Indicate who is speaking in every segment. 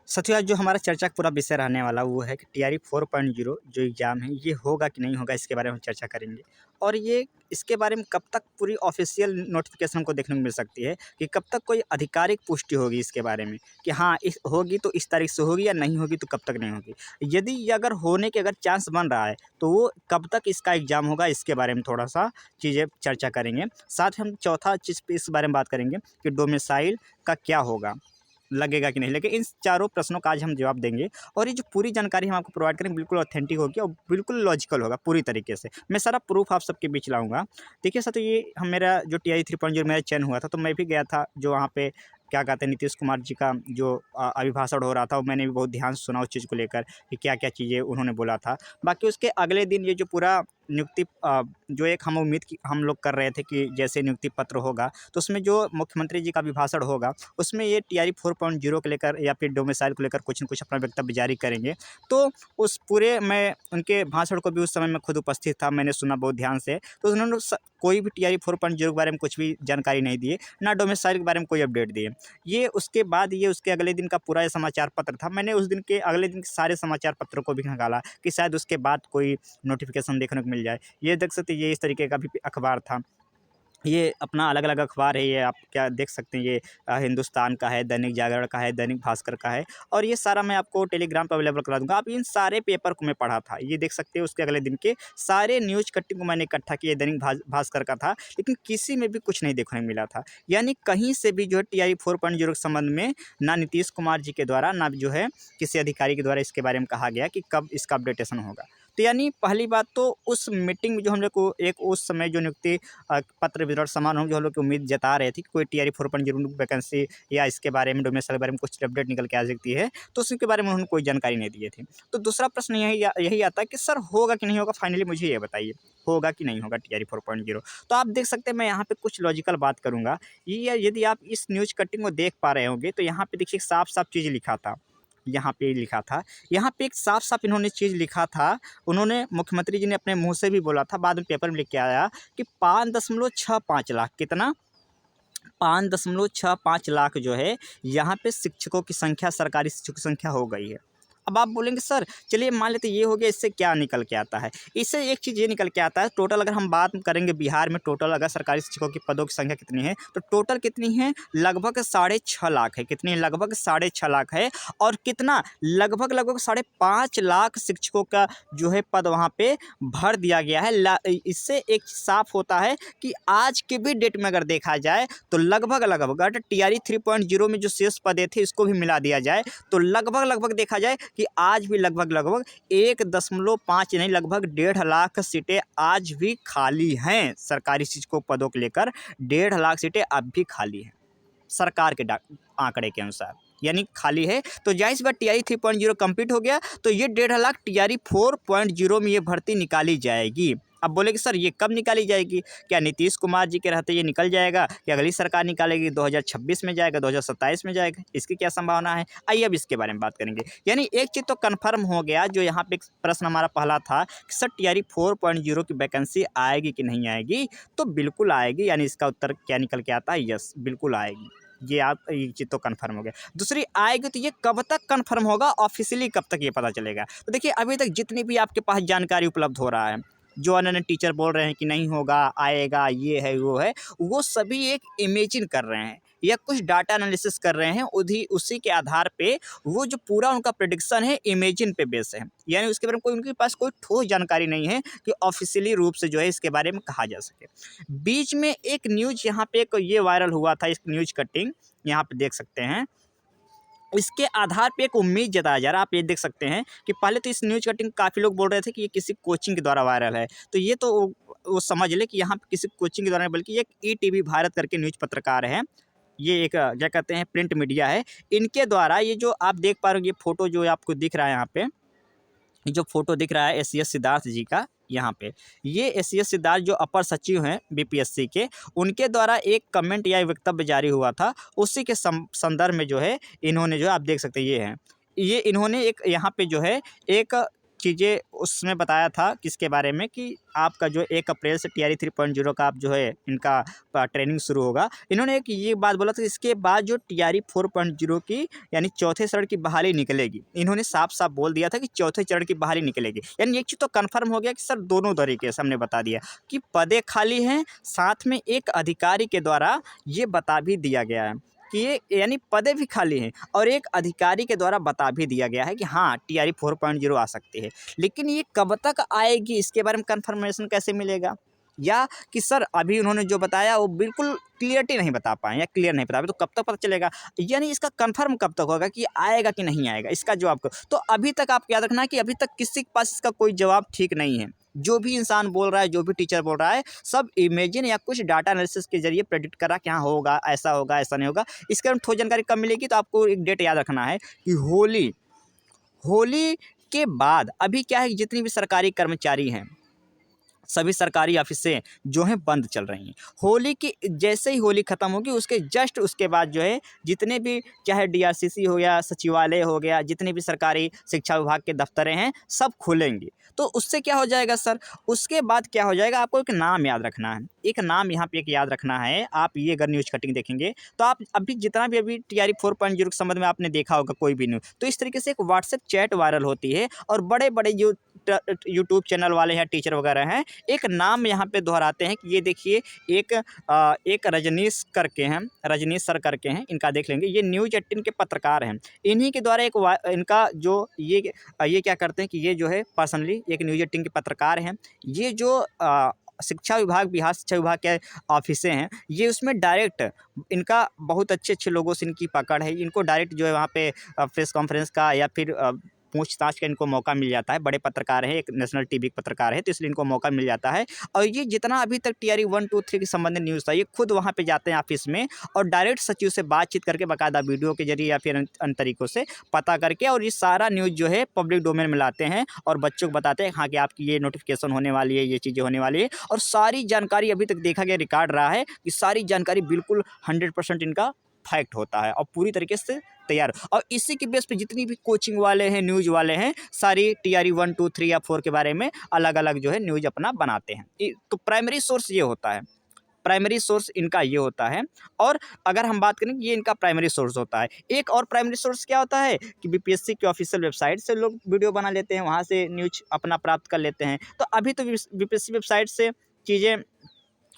Speaker 1: साथियों, आज जो हमारा चर्चा का पूरा विषय रहने वाला वो है कि टीआरई 4.0 जो एग्ज़ाम है ये होगा कि नहीं होगा, इसके बारे में हम चर्चा करेंगे। और ये इसके बारे में कब तक पूरी ऑफ़िशियल नोटिफ़िकेशन हमको देखने को मिल सकती है कि कब तक कोई आधिकारिक पुष्टि होगी इसके बारे में कि हाँ, इस होगी तो इस तारीख से होगी या नहीं होगी तो कब तक नहीं होगी। यदि ये अगर होने के अगर चांस बन रहा है तो वो कब तक इसका एग्ज़ाम होगा, इसके बारे में थोड़ा-सा चीज़ें चर्चा करेंगे। साथ ही हम चौथा चीज़ पे इस बारे में बात करेंगे कि डोमिसाइल का क्या होगा? लगेगा कि नहीं लगेगा, इन चारों प्रश्नों का आज हम जवाब देंगे। और ये जो पूरी जानकारी हम आपको प्रोवाइड करेंगे बिल्कुल ऑथेंटिक होगी और बिल्कुल लॉजिकल होगा पूरी तरीके से। मैं सारा प्रूफ आप सबके बीच लाऊँगा। देखिए साथियों, ये मेरा जो टीआई 3.0 मेरा चयन हुआ था तो मैं भी गया था जो वहाँ पे क्या कहते हैं नीतीश कुमार जी का जो अभिभाषण हो रहा था, मैंने भी बहुत ध्यान से सुना उस चीज़ को लेकर कि क्या-क्या चीज़ें उन्होंने बोला था। बाकी उसके अगले दिन ये जो पूरा नियुक्ति जो एक हम उम्मीद की हम लोग कर रहे थे कि जैसे नियुक्ति पत्र होगा तो उसमें जो मुख्यमंत्री जी का अभिभाषण होगा उसमें ये टीआरई 4.0 को लेकर या फिर डोमिसाइल को लेकर कुछ न कुछ अपना वक्तव्य जारी करेंगे। तो उस पूरे मैं उनके भाषण को भी उस समय मैं खुद उपस्थित था, मैंने सुना बहुत ध्यान से। तो उन्होंने कोई भी टीआरई 4.0 के बारे में कुछ भी जानकारी नहीं दी, ना डोमिसाइल के बारे में कोई अपडेट दिए। ये उसके बाद ये उसके अगले दिन का पूरा ये समाचार पत्र था। मैंने उस दिन के अगले दिन के सारे समाचार पत्रों को भी खंगाला कि शायद उसके बाद कोई नोटिफिकेशन देखने को मिल जाए। ये देख सकते हैं, ये इस तरीके का भी अखबार था। ये अपना अलग-अलग अखबार है, ये आप क्या देख सकते हैं, ये हिंदुस्तान का है, दैनिक जागरण का है, दैनिक भास्कर का है और ये सारा मैं आपको टेलीग्राम पे अवेलेबल करा दूँगा। आप इन सारे पेपर को मैं पढ़ा था। ये देख सकते हैं उसके अगले दिन के सारे न्यूज़ कटिंग को मैंने इकट्ठा किया, दैनिक भास्कर का था, लेकिन किसी में भी कुछ नहीं देखने को मिला था। यानी कहीं से भी जो है टीआई 4.0 के संबंध में ना नीतीश कुमार जी के द्वारा, ना जो है किसी अधिकारी के द्वारा इसके बारे में कहा गया कि कब इसका अपडेटेशन होगा। तो यानी पहली बात तो उस मीटिंग में जो हम लोग को एक उस समय जो नियुक्ति पत्र वितरण समारोह जो हम लोग की उम्मीद जता रहे थे कि कोई टीआरई 4.0 वैकेंसी या इसके बारे में डोमेसाइल के बारे में कुछ अपडेट निकल के आ सकती है, तो उसके बारे में उन्होंने कोई जानकारी नहीं दी थी। तो दूसरा प्रश्न यही आता है कि सर होगा कि नहीं होगा, फाइनली मुझे ये बताइए, होगा कि नहीं होगा टीआरई 4.0? तो आप देख सकते हैं मैं यहाँ पे कुछ लॉजिकल बात करूँगा। ये यदि आप इस न्यूज़ कटिंग को देख पा रहे होंगे तो यहाँ पे देखिए साफ-साफ चीज़ लिखा था। यहाँ पे लिखा था, यहाँ पे एक साफ-साफ इन्होंने चीज़ लिखा था। उन्होंने मुख्यमंत्री जी ने अपने मुँह से भी बोला था, बाद में पेपर में लिख के आया कि 5.65 लाख, कितना? 5.65 लाख जो है यहाँ पे शिक्षकों की संख्या, सरकारी शिक्षकों की संख्या हो गई है। अब आप बोलेंगे सर चलिए मान लेते ये हो गया, इससे क्या निकल के आता है? इससे एक चीज़ ये निकल के आता है, टोटल अगर हम बात करेंगे बिहार में टोटल अगर सरकारी शिक्षकों की पदों की संख्या कितनी है, तो टोटल कितनी है? लगभग 6.5 लाख है। कितनी है? लगभग 6.5 लाख है। और कितना? लगभग 5.5 लाख शिक्षकों का जो है पद वहाँ पे भर दिया गया है। इससे एक साफ होता है कि आज के भी डेट में अगर देखा जाए तो लगभग टीआरई 3.0 में जो शेष पदे थे इसको भी मिला दिया जाए तो लगभग देखा जाए कि आज भी लगभग 1.5 नहीं, लगभग 1.5 लाख सीटें आज भी खाली हैं। सरकारी शिक्षकों पदों को लेकर 1.5 लाख सीटें अब भी खाली हैं सरकार के आंकड़े के अनुसार, यानी खाली है। तो जाहिर बात टीआरई 3.0 कंप्लीट हो गया तो ये 1.5 लाख टीआरई 4.0 में ये भर्ती निकाली जाएगी। अब बोले कि सर ये कब निकाली जाएगी? क्या नीतीश कुमार जी के रहते ये निकल जाएगा, कि अगली सरकार निकालेगी, 2026 में जाएगा, 2027 में जाएगा? इसकी क्या संभावना है? आइए अब इसके बारे में बात करेंगे। यानी एक चीज़ तो कन्फर्म हो गया, जो यहाँ पे प्रश्न हमारा पहला था कि सर टीआरई 4.0 की वैकेंसी आएगी कि नहीं आएगी? तो बिल्कुल आएगी। यानी इसका उत्तर क्या निकल के आता है? यस, बिल्कुल आएगी। ये चीज़ तो कन्फर्म हो गया। दूसरी आएगी तो ये कब तक कन्फर्म होगा, ऑफिशियली कब तक ये पता चलेगा? तो देखिए अभी तक जितनी भी आपके पास जानकारी उपलब्ध हो रहा है, जो अन्य टीचर बोल रहे हैं कि नहीं होगा, आएगा, ये है, वो सभी एक इमेजिन कर रहे हैं या कुछ डाटा एनालिसिस कर रहे हैं। उसी के आधार पे वो जो पूरा उनका प्रेडिक्शन है इमेजिन पे बेस है। यानी उसके बारे में उनके पास कोई ठोस जानकारी नहीं है कि ऑफिशियली रूप से जो है इसके बारे में कहा जा सके। बीच में एक न्यूज़ यहाँ पे एक ये वायरल हुआ था, इस न्यूज़ कटिंग यहाँ पे देख सकते हैं। इसके आधार पे एक उम्मीद जताया जा रहा है। आप ये देख सकते हैं कि पहले तो इस न्यूज़ कटिंग काफ़ी लोग बोल रहे थे कि ये किसी कोचिंग के द्वारा वायरल है। तो ये तो वो समझ लें कि यहाँ पे किसी कोचिंग के द्वारा नहीं, बल्कि ये एक ईटीवी भारत करके न्यूज़ पत्रकार है। ये एक क्या कहते हैं प्रिंट मीडिया है। इनके द्वारा ये जो आप देख पा रहे हो, ये फ़ोटो जो आपको दिख रहा है यहाँ पे, जो फ़ोटो दिख रहा है एसीएस सिद्धार्थ जी का यहाँ पे, ये एसीएस सिद्धार्थ जो अपर सचिव हैं बीपीएससी के, उनके द्वारा एक कमेंट या वक्तव्य जारी हुआ था। उसी के संदर्भ में जो है इन्होंने जो आप देख सकते हैं ये है, ये इन्होंने एक यहाँ पे जो है एक चीज़ें उसमें बताया था किसके बारे में कि आपका जो 1 अप्रैल से टीआरई 3.0 का आप जो है इनका ट्रेनिंग शुरू होगा। इन्होंने एक ये बात बोला था, इसके बाद जो टीआरई 4.0 की यानी चौथे चरण की बहाली निकलेगी। इन्होंने साफ-साफ बोल दिया था कि चौथे चरण की बहाली निकलेगी। यानी एक चीज़ तो कन्फर्म हो गया कि सर दोनों तरीके से हमने बता दिया कि पदें खाली हैं, साथ में एक अधिकारी के द्वारा ये बता भी दिया गया है कि ये यानी पदें भी खाली हैं और एक अधिकारी के द्वारा बता भी दिया गया है कि हाँ, टीआरई 4.0 आ सकती है। लेकिन ये कब तक आएगी, इसके बारे में कन्फर्मेशन कैसे मिलेगा? या कि सर अभी उन्होंने जो बताया वो बिल्कुल क्लियरिटी नहीं बता पाए या क्लियर नहीं बता पाए, तो कब तक पता चलेगा? यानी इसका कन्फर्म कब तक होगा कि आएगा कि नहीं आएगा, इसका जवाब कब? तो अभी तक आप याद रखना कि अभी तक किसी के पास इसका कोई जवाब ठीक नहीं है। जो भी इंसान बोल रहा है, जो भी टीचर बोल रहा है, सब इमेजिन या कुछ डाटा एनालिसिस के ज़रिए प्रेडिक्ट कर रहा है कि हाँ होगा, ऐसा नहीं होगा। इसके बारे में ठोस जानकारी कब मिलेगी? तो आपको एक डेट याद रखना है कि होली के बाद अभी क्या है, जितनी भी सरकारी कर्मचारी हैं, सभी सरकारी ऑफिसें जो हैं बंद चल रही हैं। होली की जैसे ही होली ख़त्म होगी उसके जस्ट उसके बाद जो है जितने भी चाहे डीआरसीसी हो गया, सचिवालय हो गया, जितने भी सरकारी शिक्षा विभाग के दफ्तरें हैं सब खुलेंगे। तो उससे क्या हो जाएगा सर, उसके बाद क्या हो जाएगा, आपको एक नाम याद रखना है। एक नाम यहाँ पे एक याद रखना है। आप ये अगर न्यूज़ कटिंग देखेंगे तो आप अभी जितना भी अभी टीआरई 4.0 के संबंध में आपने देखा होगा कोई भी न्यूज़, तो इस तरीके से एक व्हाट्सएप चैट वायरल होती है और बड़े-बड़े जो यूट्यूब चैनल वाले हैं, टीचर वगैरह हैं, एक नाम यहाँ पे दोहराते हैं कि ये देखिए एक रजनीश करके हैं, रजनीश सर करके हैं, इनका देख लेंगे। ये न्यूज़ 18 के पत्रकार हैं। इन्हीं के द्वारा इनका जो ये क्या करते हैं कि ये जो है पर्सनली एक न्यूज़ 18 के पत्रकार हैं। ये जो शिक्षा विभाग, बिहार शिक्षा विभाग के ऑफिसें हैं, ये उसमें डायरेक्ट इनका बहुत अच्छे लोगों से इनकी पकड़ है। इनको डायरेक्ट जो है वहाँ पे प्रेस कॉन्फ्रेंस का या फिर पूछताछ का इनको मौका मिल जाता है। बड़े पत्रकार हैं, एक नेशनल टीवी पत्रकार है, तो इसलिए इनको मौका मिल जाता है। और ये जितना अभी तक टीआरई 1, 2, 3 के संबंधित न्यूज़ था, ये खुद वहाँ पे जाते हैं ऑफिस में और डायरेक्ट सचिव से बातचीत करके बाकायदा वीडियो के जरिए या फिर अन्य तरीकों से पता करके और ये सारा न्यूज़ जो है पब्लिक डोमेन में लाते हैं और बच्चों को बताते हैं हाँ कि आपकी ये नोटिफिकेशन होने वाली है, ये चीज़ें होने वाली है। और सारी जानकारी अभी तक देखा गया रिकॉर्ड रहा है कि सारी जानकारी बिल्कुल 100% इनका फैक्ट होता है और पूरी तरीके से तैयार। और इसी के बेस पे जितनी भी कोचिंग वाले हैं, न्यूज़ वाले हैं, सारी टीआरई 1, 2, 3 या 4 के बारे में अलग-अलग जो है न्यूज़ अपना बनाते हैं। तो प्राइमरी सोर्स ये होता है, प्राइमरी सोर्स इनका ये होता है। और अगर हम बात करें ये इनका प्राइमरी सोर्स होता है। एक और प्राइमरी सोर्स क्या होता है कि बीपीएससी की ऑफिशियल वेबसाइट से लोग वीडियो बना लेते हैं, वहाँ से न्यूज़ अपना प्राप्त कर लेते हैं। तो अभी तो बीपीएससी वेबसाइट से चीज़ें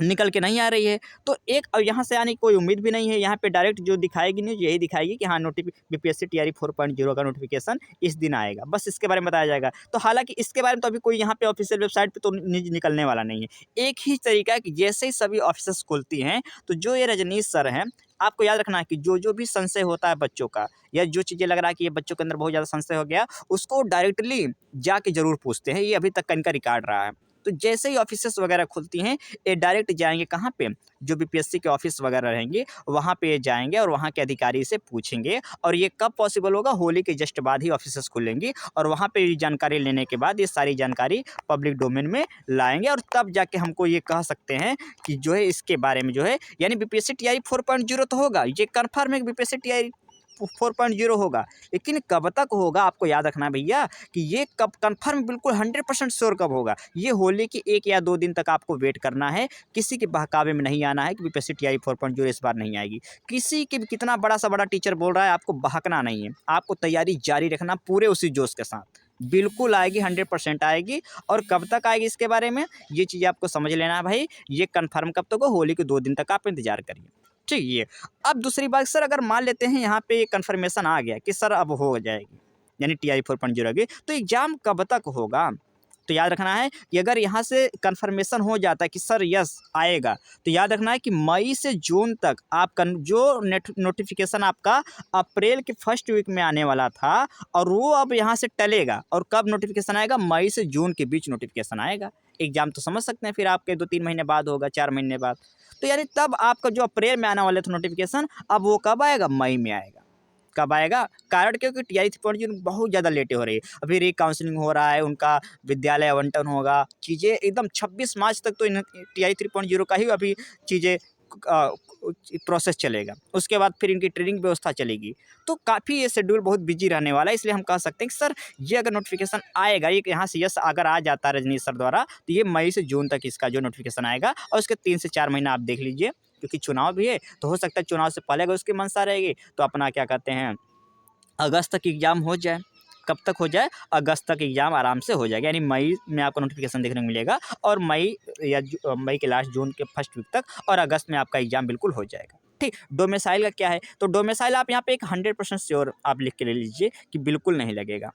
Speaker 1: निकल के नहीं आ रही है, तो एक और यहाँ से आने की कोई उम्मीद भी नहीं है। यहाँ पे डायरेक्ट जो दिखाएगी न्यूज़ यही दिखाएगी कि हाँ बीपीएससी टीआरई 4.0 का नोटिफिकेशन इस दिन आएगा, बस इसके बारे में बताया जाएगा। तो हालांकि इसके बारे में तो अभी कोई यहाँ पे ऑफिशियल वेबसाइट पे तो न्यूज़ निकलने वाला नहीं है। एक ही तरीका है कि जैसे ही सभी ऑफिस खुलती हैं तो जो ये रजनीश सर हैं, आपको याद रखना है कि जो भी संशय होता है बच्चों का या जो चीज़ें लग रहा है कि ये बच्चों के अंदर बहुत ज़्यादा संशय हो गया, उसको डायरेक्टली जाके ज़रूर पूछते हैं। ये अभी तक का इनका रिकॉर्ड रहा है। तो जैसे ही ऑफिसेस वगैरह खुलती हैं, ये डायरेक्ट जाएँगे कहाँ पे? जो बीपीएससी के ऑफिस वगैरह रहेंगे, वहाँ पे ये जाएँगे और वहाँ के अधिकारी से पूछेंगे। और ये कब पॉसिबल होगा? होली के जस्ट बाद ही ऑफिसेस खुलेंगी और वहाँ पे ये जानकारी लेने के बाद ये सारी जानकारी पब्लिक डोमेन में लाएँगे और तब जाके हमको ये कह सकते हैं कि जो है इसके बारे में जो है यानी बीपीएससी टीआरई 4.0 तो होगा, ये कन्फर्म है कि बीपीएससी टीआरई 4.0 होगा। लेकिन कब तक होगा आपको याद रखना है भैया कि ये कब कन्फर्म बिल्कुल 100% श्योर कब होगा। ये होली की 1 या 2 दिन तक आपको वेट करना है। किसी के बहकावे में नहीं आना है कि बीपीएससी टीआरई 4.0 इस बार नहीं आएगी। किसी की भी कितना बड़ा सा बड़ा टीचर बोल रहा है, आपको बहकना नहीं है। आपको तैयारी जारी रखना पूरे उसी जोश के साथ। बिल्कुल आएगी, 100% आएगी। और कब तक आएगी इसके बारे में ये चीज़ें आपको समझ लेना है भाई। ये कन्फर्म कब तक हो, होली के 2 दिन तक आप इंतज़ार करिए। ठीक है। अब दूसरी बात सर, अगर मान लेते हैं यहाँ पे कन्फर्मेशन आ गया कि सर अब हो जाएगी यानी टीआरई 4.0 की, तो एग्ज़ाम कब तक होगा? तो याद रखना है कि अगर यहाँ से कन्फर्मेशन हो जाता है कि सर यस आएगा, तो याद रखना है कि मई से जून तक आप जो नोटिफिकेशन आपका अप्रैल के फर्स्ट वीक में आने वाला था और वो अब यहाँ से टलेगा। और कब नोटिफिकेशन आएगा? मई से जून के बीच नोटिफिकेशन आएगा। एग्ज़ाम तो समझ सकते हैं फिर आपके 2-3 महीने बाद होगा, 4 महीने बाद। तो यानी तब आपका जो अप्रैल में आने वाले थे नोटिफिकेशन, अब वो कब आएगा? मई में आएगा। कब आएगा? कारण क्योंकि टीआरई 3.0 बहुत ज़्यादा लेटें हो रही है। अभी री-काउंसलिंग हो रहा है, उनका विद्यालय आवंटन होगा, चीज़ें एकदम 26 मार्च तक तो इन टीआरई 3.0 का ही अभी चीज़ें प्रोसेस चलेगा, उसके बाद फिर इनकी ट्रेनिंग व्यवस्था चलेगी। तो काफ़ी ये शेड्यूल बहुत बिजी रहने वाला है, इसलिए हम कह सकते हैं कि सर ये अगर नोटिफिकेशन आएगा, ये यहाँ से यस अगर आ जाता है रजनीश सर द्वारा, तो ये मई से जून तक इसका जो नोटिफिकेशन आएगा और उसके 3 से 4 महीना आप देख लीजिए, क्योंकि चुनाव भी है, तो हो सकता है चुनाव से पहले अगर उसकी मंशा रहेगी तो अपना क्या कहते हैं अगस्त तक एग्ज़ाम हो जाए। कब तक हो जाए? अगस्त तक एग्ज़ाम आराम से हो जाएगा, यानी मई में आपको नोटिफिकेशन देखने को मिलेगा और मई या मई के लास्ट जून के फर्स्ट वीक तक और अगस्त में आपका एग्ज़ाम बिल्कुल हो जाएगा। ठीक, डोमिसाइल का क्या है? तो डोमिसाइल आप यहाँ पे एक 100% श्योर आप लिख के ले लीजिए कि बिल्कुल नहीं लगेगा।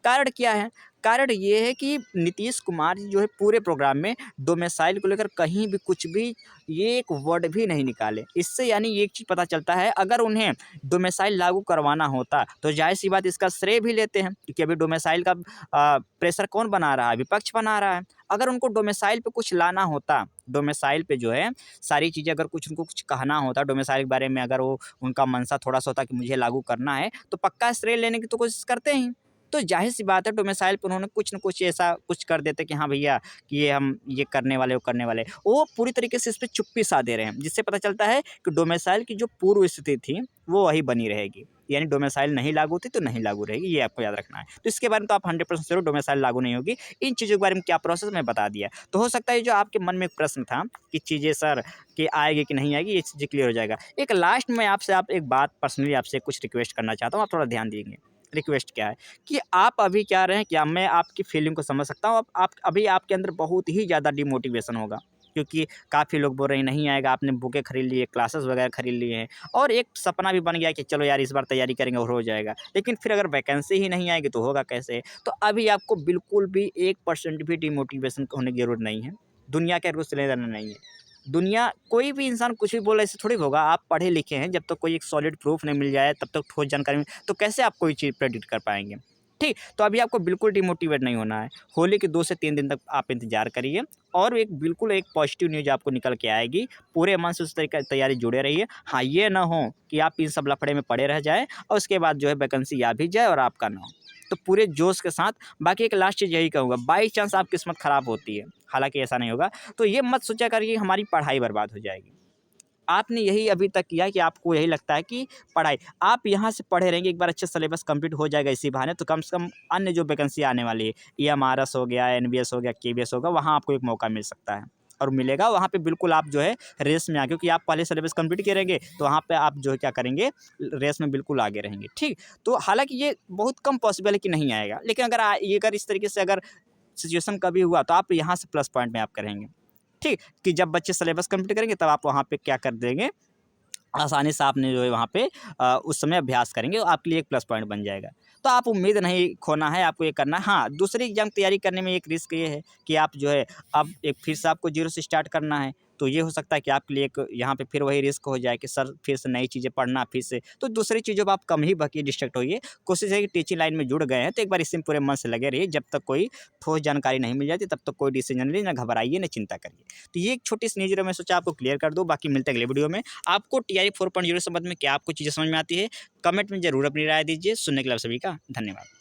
Speaker 1: कारण क्या है? कारण ये है कि नीतीश कुमार जी जो है पूरे प्रोग्राम में डोमिसाइल को लेकर कहीं भी कुछ भी ये एक वर्ड भी नहीं निकाले। इससे यानी ये एक चीज़ पता चलता है, अगर उन्हें डोमिसाइल लागू करवाना होता तो ज़ाहिर-सी बात इसका श्रेय भी लेते हैं, क्योंकि अभी डोमिसाइल का प्रेशर कौन बना रहा है? विपक्ष बना रहा है। अगर उनको डोमिसाइल पे कुछ लाना होता, डोमिसाइल पे जो है सारी चीज़ें अगर कुछ उनको कुछ कहना होता, डोमिसाइल के बारे में अगर वो उनका मनसा थोड़ा-सा होता कि मुझे लागू करना है, तो पक्का श्रेय लेने की तो कोशिश करते ही। तो ज़ाहिर-सी बात है डोमिसाइल पे उन्होंने कुछ न कुछ ऐसा कुछ कर देते कि हाँ भैया, कि ये हम ये करने वाले, वो करने वाले। वो पूरी तरीके से इस पे चुप्पी साधे रहे हैं, जिससे पता चलता है कि डोमिसाइल की जो पूर्व स्थिति थी, वो वही बनी रहेगी। यानी डोमिसाइल नहीं लागू थी तो नहीं लागू रहेगी, ये आपको याद रखना है। तो इसके बारे में तो आप 100% श्योर डोमिसाइल लागू नहीं होगी। इन चीज़ों के बारे में क्या प्रोसेस मैं बता दिया। तो हो सकता है जो आपके मन में एक प्रश्न था कि चीज़ें सर कि आएगी कि नहीं आएगी, ये चीज़ें क्लियर हो जाएगा। एक लास्ट में आपसे आप एक बात पर्सनली आपसे कुछ रिक्वेस्ट करना चाहता हूँ, आप थोड़ा ध्यान देंगे। रिक्वेस्ट क्या है कि आप अभी क्या रहे हैं, क्या मैं आपकी फीलिंग को समझ सकता हूँ। आप अभी आपके अंदर बहुत ही ज़्यादा डिमोटिवेशन होगा, क्योंकि काफ़ी लोग बोल रहे हैं नहीं आएगा, आपने बुकें खरीद ली है, क्लासेस वगैरह खरीद लिए हैं और एक सपना भी बन गया कि चलो यार इस बार तैयारी करेंगे और हो जाएगा। लेकिन फिर अगर वैकेंसी ही नहीं आएगी तो होगा कैसे? तो अभी आपको बिल्कुल भी 1% भी डिमोटिवेशन होने की ज़रूरत नहीं है। दुनिया के रूल्स लेना नहीं है। दुनिया कोई भी इंसान कुछ भी बोले ऐसे थोड़ी होगा। आप पढ़े लिखे हैं, जब तक कोई एक सॉलिड प्रूफ नहीं मिल जाए, तब तक ठोस जानकारी तो कैसे आप कोई चीज़ प्रेडिक्ट कर पाएँगे? ठीक, तो अभी आपको बिल्कुल डिमोटिवेट नहीं होना है। होली के 2 से 3 दिन तक आप इंतज़ार करिए और एक बिल्कुल एक पॉजिटिव न्यूज़ आपको निकल के आएगी। पूरे मन से उस तरीके तैयारी जुड़े रहिए। हाँ, ये ना हो कि आप इन सब लफड़े में पड़े रह जाएँ और उसके बाद जो है वैकेंसी आ भी जाए और आपका ना हो। तो पूरे जोश के साथ बाकी एक लास्ट चीज़ यही कहूँगा, बाई चांस आप किस्मत ख़राब होती है, हालाँकि ऐसा नहीं होगा, तो ये मत सोचा करिए कि हमारी पढ़ाई बर्बाद हो जाएगी। आपने यही अभी तक किया कि आपको यही लगता है कि पढ़ाई आप यहाँ से पढ़े रहेंगे, एक बार अच्छे सिलेबस कंप्लीट हो जाएगा इसी बहाने, तो कम से कम अन्य जो वैकेंसी आने वाली है, ईएमआरएस हो गया, एनबीएस हो गया, केबीएस होगा, वहाँ आपको एक मौका मिल सकता है और मिलेगा। वहाँ पे बिल्कुल आप जो है रेस में क्योंकि आप पहले सिलेबस कंप्लीट करेंगे, तो वहाँ पे आप जो है क्या करेंगे, रेस में बिल्कुल आगे रहेंगे। ठीक, तो हालाँकि ये बहुत कम पॉसिबल है कि नहीं आएगा, लेकिन अगर ये अगर इस तरीके से अगर सिचुएशन कभी हुआ, तो आप यहाँ से प्लस पॉइंट में आप करेंगे। ठीक, कि जब बच्चे सिलेबस कंप्लीट करेंगे, तब आप वहाँ पे क्या कर देंगे, आसानी से आपने जो है वहाँ पे उस समय अभ्यास करेंगे, और आपके लिए एक प्लस पॉइंट बन जाएगा। तो आप उम्मीद नहीं खोना है, आपको ये करना है। हाँ, दूसरी एग्ज़ाम तैयारी करने में एक रिस्क ये है कि आप जो है अब एक फिर से आपको ज़ीरो से स्टार्ट करना है। तो ये हो सकता है कि आपके लिए एक यहाँ पे फिर वही रिस्क हो जाए कि सर फिर से नई चीज़ें पढ़ना फिर से। तो दूसरी चीज़ों पे आप कम ही बकिए, डिस्ट्रैक्ट होइए। कोशिश है कि टीचिंग लाइन में जुड़ गए हैं, तो एक बार इसी में पूरे मन से लगे रहिए। जब तक कोई ठोस जानकारी नहीं मिल जाती, तब तक कोई डिसीजन नहीं, ना घबराइए, ना चिंता करिए। तो ये एक छोटी सी न्यूज़ मैं सोचा आपको क्लियर कर दूँ। बाकी मिलते हैं अगले वीडियो में। आपको टीआई 4.0 संबंध में क्या आपको चीज़ें समझ में आती है, कमेंट में ज़रूर अपनी राय दीजिए। सुनने के लिए आप सभी का धन्यवाद।